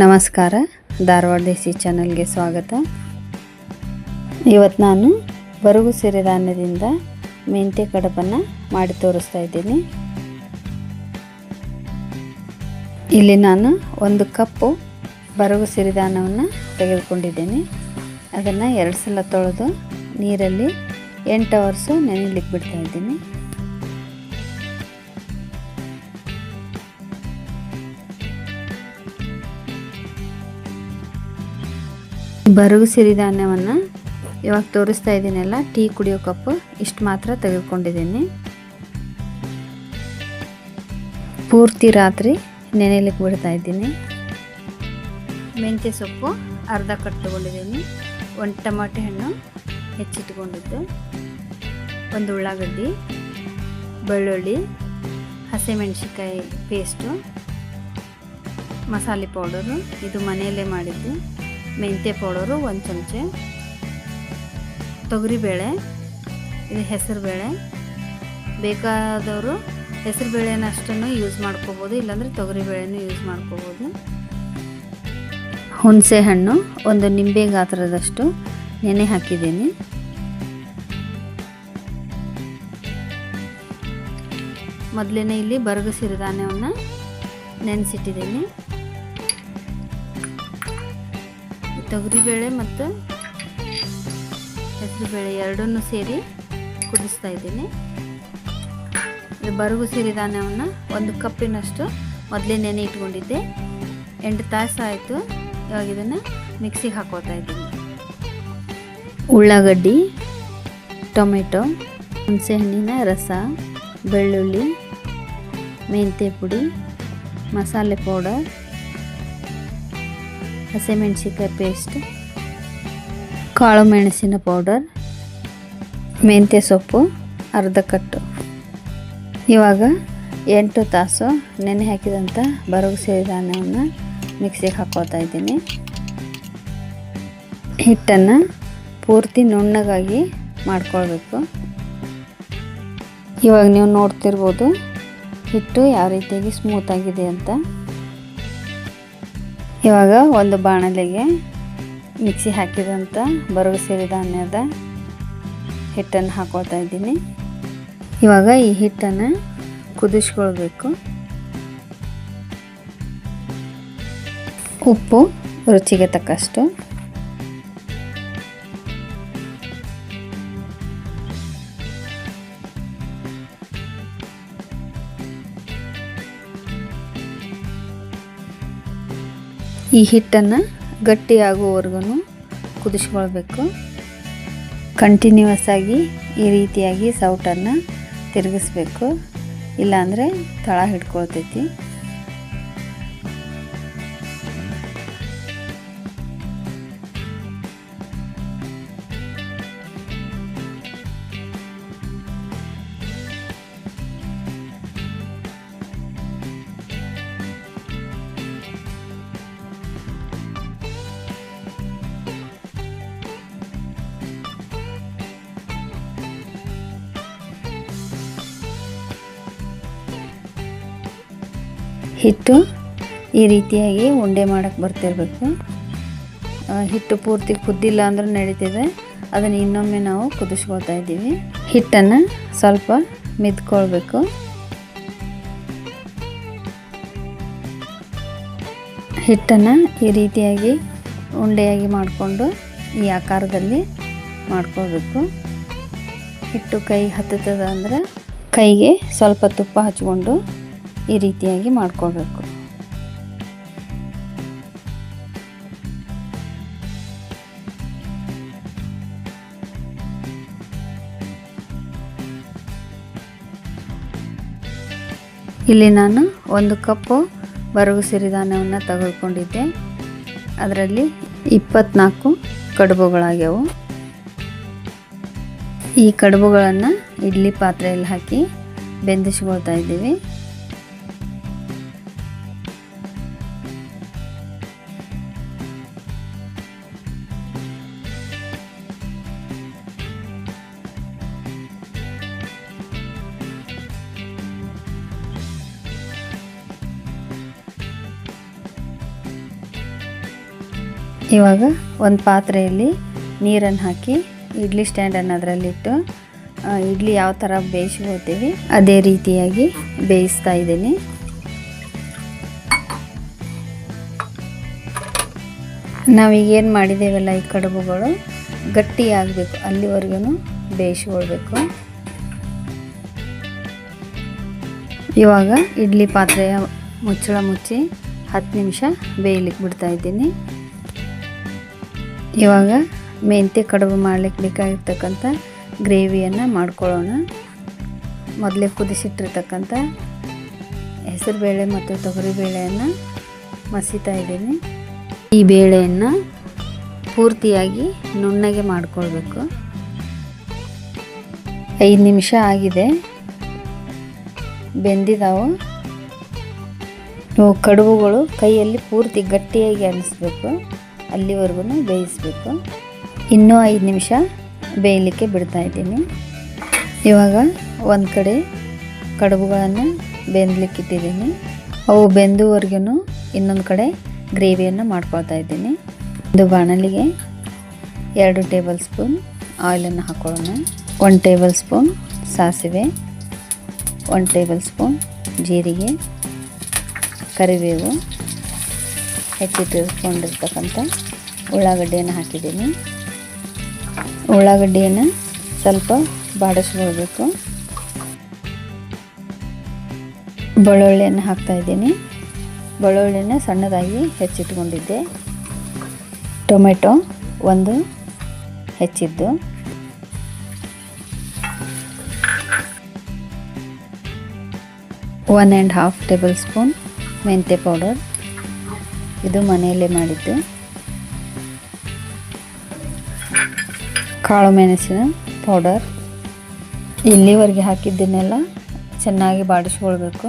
ನಮಸ್ಕಾರ, ಧಾರವಾಡ ದೇಸಿ ಚಾನಲ್ಗೆ ಸ್ವಾಗತ. ಇವತ್ತು ನಾನು ಬರಗು ಸಿರಿಧಾನ್ಯದಿಂದ ಮೆಂತ್ಯ ಕಡುಬನ್ನು ಮಾಡಿ ತೋರಿಸ್ತಾ ಇದ್ದೀನಿ. ಇಲ್ಲಿ ನಾನು 1 ಕಪ್ಪು ಬರಗು ಸಿರಿಧಾನ್ಯವನ್ನು ತೆಗೆದುಕೊಂಡಿದ್ದೇನೆ. ಅದನ್ನು 2 ಸಲ ತೊಳೆದು ನೀರಲ್ಲಿ 8 ಅವರ್ಸ್ ನೆನೆಯಲಿಕ್ಕೆ ಬಿಡ್ತಾ ಇದ್ದೀನಿ. ಬರಗು ಸಿರಿಧಾನ್ಯವನ್ನು ಇವಾಗ ತೋರಿಸ್ತಾ ಇದ್ದೀನಲ್ಲ, ಟೀ ಕುಡಿಯೋ ಕಪ್ಪು ಇಷ್ಟು ಮಾತ್ರ ತೆಗೆದುಕೊಂಡಿದ್ದೀನಿ. ಪೂರ್ತಿ ರಾತ್ರಿ ನೆನೆಯಲಿಕ್ಕೆ ಬಿಡ್ತಾ ಇದ್ದೀನಿ. ಮೆಂತ್ಯ ಸೊಪ್ಪು ಅರ್ಧ ಕಟ್ ತಗೊಂಡಿದ್ದೀನಿ. 1 ಟೊಮಾಟೊ ಹಣ್ಣು ಹೆಚ್ಚಿಟ್ಕೊಂಡಿದ್ದು, 1 ಉಳ್ಳಾಗಡ್ಡಿ, ಬೆಳ್ಳುಳ್ಳಿ, ಹಸಿಮೆಣಸಿಕಾಯಿ ಪೇಸ್ಟು, ಮಸಾಲೆ ಪೌಡರು, ಇದು ಮನೆಯಲ್ಲೇ ಮಾಡಿದ್ದು, ಮೆಂತ್ಯ ಪೌಡರು 1 ಚಮಚ, ತೊಗರಿಬೇಳೆ, ಇದು ಹೆಸರುಬೇಳೆ. ಬೇಕಾದವರು ಹೆಸರುಬೇಳೆನ ಅಷ್ಟನ್ನು ಯೂಸ್ ಮಾಡ್ಕೋಬೋದು, ಇಲ್ಲಾಂದರೆ ತೊಗರಿಬೇಳೆನೂ ಯೂಸ್ ಮಾಡ್ಕೋಬೋದು. ಹುಣಸೆ ಹಣ್ಣು 1 ನಿಂಬೆ ಗಾತ್ರದಷ್ಟು ನೆನೆ ಹಾಕಿದ್ದೀನಿ. ಮೊದಲೇ ಇಲ್ಲಿ ಬರಗು ಸಿರಿಧಾನ್ಯವನ್ನು ನೆನೆಸಿಟ್ಟಿದ್ದೀನಿ. ತೊಗರಿಬೇಳೆ ಮತ್ತು ಹೆಸರುಬೇಳೆ ಎರಡನ್ನೂ ಸೇರಿ ಕುದಿಸ್ತಾ ಇದ್ದೀನಿ. ಇದು ಬರಗು ಸಿರಿಧಾನ್ಯವನ್ನು 1 ಕಪ್ಪಿನಷ್ಟು ಮೊದಲೇ ನೆನೆ ಇಟ್ಕೊಂಡಿದ್ದೆ. 8 ತಾಸು ಆಯಿತು. ಇವಾಗ ಇದನ್ನು ಮಿಕ್ಸಿಗೆ ಹಾಕೋತಾ ಇದ್ದೀನಿ. ಉಳ್ಳಾಗಡ್ಡಿ, ಟೊಮೆಟೊ, ಹುಣಸೆಹಣ್ಣಿನ ರಸ, ಬೆಳ್ಳುಳ್ಳಿ, ಮೆಂತ್ಯ ಪುಡಿ, ಮಸಾಲೆ ಪೌಡರ್, ಹಸಿಮೆಣಸಿಕಾಯಿ ಪೇಸ್ಟ್, ಕಾಳು ಮೆಣಸಿನ ಪೌಡರ್, ಮೆಂತ್ಯ ಸೊಪ್ಪು ಅರ್ಧ ಕಟ್ಟು. ಇವಾಗ 8 ತಾಸು ನೆನೆ ಹಾಕಿದಂಥ ಬರಗು ಸಿರಿಧಾನ್ಯವನ್ನು ಮಿಕ್ಸಿಗೆ ಹಾಕೋತಾ ಇದ್ದೀನಿ. ಹಿಟ್ಟನ್ನು ಪೂರ್ತಿ ನುಣ್ಣಗಾಗಿ ಮಾಡ್ಕೊಳ್ಬೇಕು. ಇವಾಗ ನೀವು ನೋಡ್ತಿರ್ಬೋದು ಹಿಟ್ಟು ಯಾವ ರೀತಿಯಾಗಿ ಸ್ಮೂತಾಗಿದೆ ಅಂತ. ಇವಾಗ ಒಂದು ಬಾಣಲೆಗೆ ಮಿಕ್ಸಿ ಹಾಕಿದಂಥ ಬರಗು ಸಿರಿಧಾನ್ಯದ ಹಿಟ್ಟನ್ನು ಹಾಕೊಳ್ತಾ ಇದ್ದೀನಿ. ಇವಾಗ ಈ ಹಿಟ್ಟನ್ನು ಕುದಿಸ್ಕೊಳ್ಬೇಕು. ಉಪ್ಪು ರುಚಿಗೆ ತಕ್ಕಷ್ಟು, ಈ ಹಿಟ್ಟನ್ನು ಗಟ್ಟಿಯಾಗುವವರೆಗೂ ಕುದಿಸ್ಕೊಳ್ಬೇಕು. ಕಂಟಿನ್ಯೂಸ್ ಆಗಿ ಈ ರೀತಿಯಾಗಿ ಸೌಟನ್ನು ತಿರುಗಿಸ್ಬೇಕು, ಇಲ್ಲಾಂದರೆ ತಳ ಹಿಡ್ಕೊಳ್ತೈತಿ. ಹಿಟ್ಟು ಈ ರೀತಿಯಾಗಿ ಉಂಡೆ ಮಾಡೋಕ್ಕೆ ಬರ್ತಿರಬೇಕು. ಹಿಟ್ಟು ಪೂರ್ತಿ ಕುದ್ದಿಲ್ಲ ಅಂದರೂ ನಡೀತಿದೆ. ಅದನ್ನು ಇನ್ನೊಮ್ಮೆ ನಾವು ಕುದಿಸ್ಕೊಳ್ತಾ ಇದ್ದೀವಿ. ಹಿಟ್ಟನ್ನು ಸ್ವಲ್ಪ ಮಿದ್ಕೊಳ್ಬೇಕು. ಹಿಟ್ಟನ್ನು ಈ ರೀತಿಯಾಗಿ ಉಂಡೆಯಾಗಿ ಮಾಡಿಕೊಂಡು ಈ ಆಕಾರದಲ್ಲಿ ಮಾಡ್ಕೊಳ್ಬೇಕು. ಹಿಟ್ಟು ಕೈ ಹತ್ತದ ಅಂದರೆ ಕೈಗೆ ಸ್ವಲ್ಪ ತುಪ್ಪ ಹಚ್ಕೊಂಡು ಈ ರೀತಿಯಾಗಿ ಮಾಡ್ಕೊಳ್ಬೇಕು. ಇಲ್ಲಿ ನಾನು 1 ಕಪ್ಪು ಬರಗು ಸಿರಿಧಾನ್ಯವನ್ನು ತೆಗೆದುಕೊಂಡಿದ್ದೆ. ಅದರಲ್ಲಿ 24 ಕಡುಬುಗಳಾಗ್ಯವು. ಈ ಕಡುಬುಗಳನ್ನು ಇಡ್ಲಿ ಪಾತ್ರೆಯಲ್ಲಿ ಹಾಕಿ ಬೆಂದಿಸ್ಕೊಳ್ತಾ ಇದ್ದೀವಿ. ಇವಾಗ ಒಂದು ಪಾತ್ರೆಯಲ್ಲಿ ನೀರನ್ನು ಹಾಕಿ ಇಡ್ಲಿ ಸ್ಟ್ಯಾಂಡನ್ನು ಅದರಲ್ಲಿಟ್ಟು ಇಡ್ಲಿ ಯಾವ ಥರ ಬೇಯಿಸ್ಕೊಳ್ತೀವಿ ಅದೇ ರೀತಿಯಾಗಿ ಬೇಯಿಸ್ತಾ ಇದ್ದೀನಿ. ನಾವೀಗೇನು ಮಾಡಿದ್ದೇವಲ್ಲ ಈ ಕಡುಬುಗಳು ಗಟ್ಟಿಯಾಗಬೇಕು, ಅಲ್ಲಿವರೆಗೂ ಬೇಯಿಸ್ಕೊಳ್ಬೇಕು. ಇವಾಗ ಇಡ್ಲಿ ಪಾತ್ರೆಯ ಮುಚ್ಚಳ ಮುಚ್ಚಿ 10 ನಿಮಿಷ ಬೇಯಲಿಕ್ಕೆ ಬಿಡ್ತಾ ಇದ್ದೀನಿ. ಇವಾಗ ಮೆಂತ್ಯ ಕಡುಬು ಮಾಡಲಿಕ್ಕೆ ಬೇಕಾಗಿರ್ತಕ್ಕಂಥ ಗ್ರೇವಿಯನ್ನು ಮಾಡ್ಕೊಳ್ಳೋಣ. ಮೊದಲೇ ಕುದಿಸಿಟ್ಟಿರ್ತಕ್ಕಂಥ ಹೆಸರುಬೇಳೆ ಮತ್ತು ತೊಗರಿಬೇಳೆಯನ್ನು ಮಸಿತಾ ಇದ್ದೀನಿ. ಈ ಬೇಳೆಯನ್ನು ಪೂರ್ತಿಯಾಗಿ ನುಣ್ಣಗೆ ಮಾಡಿಕೊಳ್ಬೇಕು. 5 ನಿಮಿಷ ಆಗಿದೆ, ಬೆಂದಿದ್ದಾವೆ. ಇವು ಕಡುಬುಗಳು ಕೈಯಲ್ಲಿ ಪೂರ್ತಿ ಗಟ್ಟಿಯಾಗಿ ಅನ್ನಿಸ್ಬೇಕು, ಅಲ್ಲಿವರೆಗೂ ಬೇಯಿಸಬೇಕು. ಇನ್ನೂ 5 ನಿಮಿಷ ಬೇಯಲಿಕ್ಕೆ ಬಿಡ್ತಾ ಇದ್ದೀನಿ. ಇವಾಗ ಒಂದು ಕಡೆ ಕಡುಬುಗಳನ್ನು ಬೆಂದಲಿಕ್ಕೆ ಇಟ್ಟಿದ್ದೀನಿ. ಅವು ಬೆಂದುವರೆಗೂ ಇನ್ನೊಂದು ಕಡೆ ಗ್ರೇವಿಯನ್ನು ಮಾಡ್ಕೊಳ್ತಾ ಇದ್ದೀನಿ. ಒಂದು ಬಾಣಲಿಗೆ 2 ಟೇಬಲ್ ಸ್ಪೂನ್ ಆಯಿಲನ್ನು ಹಾಕೊಳ್ಳೋಣ. 1 ಟೇಬಲ್ ಸ್ಪೂನ್ ಸಾಸಿವೆ, 1 ಟೇಬಲ್ ಸ್ಪೂನ್ ಜೀರಿಗೆ, ಕರಿಬೇವು, ಹೆಚ್ಚಿಟ್ಟುಕೊಂಡಿರ್ತಕ್ಕಂಥ ಉಳ್ಳಾಗಡ್ಡಿಯನ್ನು ಹಾಕಿದ್ದೀನಿ. ಉಳ್ಳಾಗಡ್ಡಿಯನ್ನು ಸ್ವಲ್ಪ ಬಾಡಿಸ್ಕೊಳ್ಬೇಕು. ಬೆಳ್ಳುಳ್ಳಿಯನ್ನು ಹಾಕ್ತಾಯಿದ್ದೀನಿ. ಬೆಳ್ಳುಳ್ಳಿನ ಸಣ್ಣದಾಗಿ ಹೆಚ್ಚಿಟ್ಕೊಂಡಿದ್ದೆ. ಟೊಮೆಟೊ 1 ಹೆಚ್ಚಿದ್ದು, 1.5 ಟೇಬಲ್ ಸ್ಪೂನ್ ಮೆಂತ್ಯ ಪೌಡರ್, ಇದು ಮನೆಯಲ್ಲೇ ಮಾಡಿದ್ದು. ಕಾಳು ಮೆಣಸಿನ ಪೌಡರ್. ಇಲ್ಲಿವರೆಗೆ ಹಾಕಿದ್ದನ್ನೆಲ್ಲ ಚೆನ್ನಾಗಿ ಬಾಡಿಸ್ಕೊಳ್ಬೇಕು.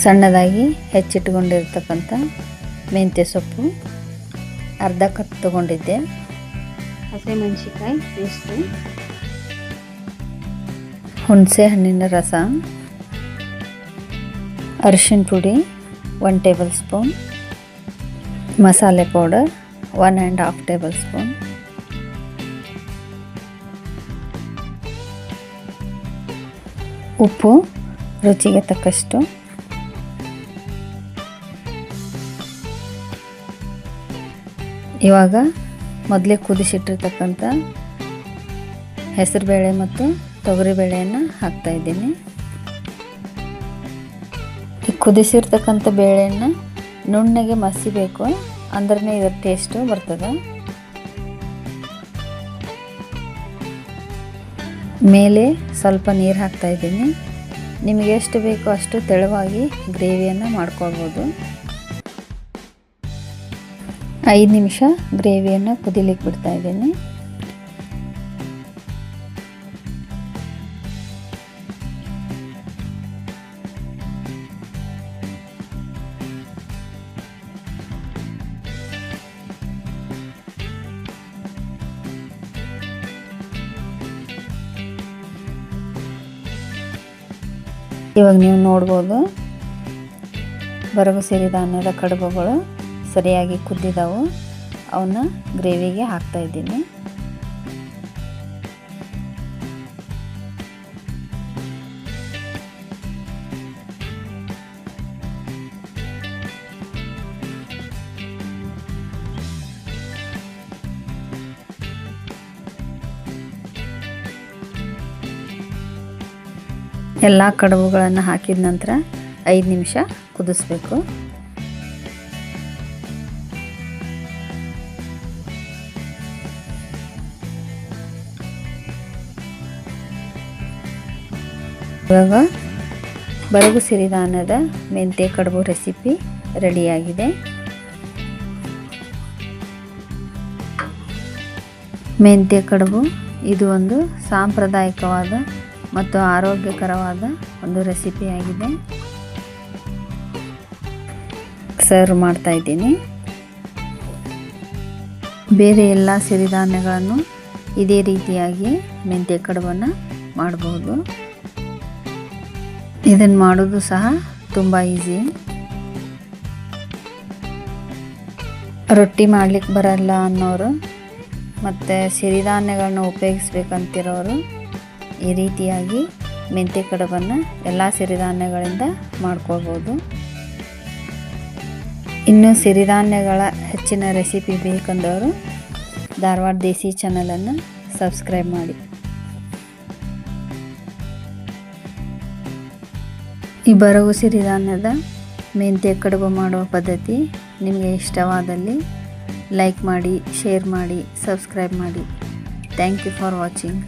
ಸಣ್ಣದಾಗಿ ಹೆಚ್ಚಿಟ್ಕೊಂಡಿರ್ತಕ್ಕಂಥ ಮೆಂತ್ಯ ಸೊಪ್ಪು ಅರ್ಧ ಕಪ್ ತೊಗೊಂಡಿದ್ದೆ. ಹಸಿಮೆಣಸಿಕಾಯಿ ಪೇಸ್ಟು, ಹುಣಸೆ ಹಣ್ಣಿನ ರಸ, ಅರಿಶಿನ ಪುಡಿ 1 ಟೇಬಲ್ ಸ್ಪೂನ್, ಮಸಾಲೆ ಪೌಡರ್ 1.5 ಟೇಬಲ್ ಸ್ಪೂನ್, ಉಪ್ಪು ರುಚಿಗೆ ತಕ್ಕಷ್ಟು, ಇವಾಗ ಮೊದಲೇ ಕುದಿಸಿಟ್ಟಿರ್ತಕ್ಕಂಥ ಹೆಸರುಬೇಳೆ ಮತ್ತು ತೊಗರಿಬೇಳೆಯನ್ನು ಹಾಕ್ತಾಯಿದ್ದೀನಿ. ಈ ಕುದಿಸಿರ್ತಕ್ಕಂಥ ಬೇಳೆಯನ್ನು ನುಣ್ಣಗೆ ಮಸಿಬೇಕು, ಅಂದ್ರೆ ಇದರ ಟೇಸ್ಟು ಬರ್ತದೆ. ಮೇಲೆ ಸ್ವಲ್ಪ ನೀರು ಹಾಕ್ತಾಯಿದ್ದೀನಿ. ನಿಮಗೆ ಎಷ್ಟು ಬೇಕೋ ಅಷ್ಟು ತೆಳುವಾಗಿ ಗ್ರೇವಿಯನ್ನು ಮಾಡ್ಕೊಳ್ಬೋದು. 5 ನಿಮಿಷ ಗ್ರೇವಿಯನ್ನು ಕುದಿಲಿಕ್ಕೆ ಬಿಡ್ತಾಯಿದ್ದೀನಿ. ಇವಾಗ ನೀವು ನೋಡ್ಬೋದು, ಬರಗು ಸಿರಿಧಾನ್ಯದ ಕಡುಬುಗಳು ಸರಿಯಾಗಿ ಕುದ್ದಿದ್ದಾವೆ. ಅವನ್ನ ಗ್ರೇವಿಗೆ ಹಾಕ್ತಾಯಿದ್ದೀನಿ. ಎಲ್ಲ ಕಡುಬುಗಳನ್ನು ಹಾಕಿದ ನಂತರ 5 ನಿಮಿಷ ಕುದಿಸ್ಬೇಕು. ಇವಾಗ ಬರಗು ಸಿರಿಧಾನ್ಯದ ಮೆಂತ್ಯ ಕಡುಬು ರೆಸಿಪಿ ರೆಡಿಯಾಗಿದೆ. ಮೆಂತ್ಯ ಕಡುಬು ಇದು ಒಂದು ಸಾಂಪ್ರದಾಯಿಕವಾದ ಮತ್ತು ಆರೋಗ್ಯಕರವಾದ ಒಂದು ರೆಸಿಪಿಯಾಗಿದೆ. ಸರ್ವ್ ಮಾಡ್ತಾ ಇದ್ದೀನಿ. ಬೇರೆ ಎಲ್ಲ ಸಿರಿಧಾನ್ಯಗಳನ್ನು ಇದೇ ರೀತಿಯಾಗಿ ಮೆಂತ್ಯ ಕಡುಬನ್ನು ಮಾಡಬಹುದು. ಇದನ್ನು ಮಾಡೋದು ಸಹ ತುಂಬ ಈಸಿ. ರೊಟ್ಟಿ ಮಾಡ್ಲಿಕ್ಕೆ ಬರಲ್ಲ ಅನ್ನೋರು ಮತ್ತು ಸಿರಿಧಾನ್ಯಗಳನ್ನ ಉಪಯೋಗಿಸ್ಬೇಕಂತಿರೋರು ಈ ರೀತಿಯಾಗಿ ಮೆಂತ್ಯ ಕಡುಬನ್ನು ಎಲ್ಲ ಸಿರಿಧಾನ್ಯಗಳಿಂದ ಮಾಡ್ಕೊಳ್ಬೋದು. ಇನ್ನು ಸಿರಿಧಾನ್ಯಗಳ ಹೆಚ್ಚಿನ ರೆಸಿಪಿ ಬೇಕಂದವರು ಧಾರವಾಡ ದೇಸಿ ಚಾನಲನ್ನು ಸಬ್ಸ್ಕ್ರೈಬ್ ಮಾಡಿ. ಈ ಬರಗು ಸಿರಿಧಾನ್ಯದ ಮೆಂತ್ಯ ಕಡುಬು ಮಾಡುವ ಪದ್ಧತಿ ನಿಮಗೆ ಇಷ್ಟವಾದಲ್ಲಿ ಲೈಕ್ ಮಾಡಿ, ಶೇರ್ ಮಾಡಿ, ಸಬ್ಸ್ಕ್ರೈಬ್ ಮಾಡಿ. Thank you for watching.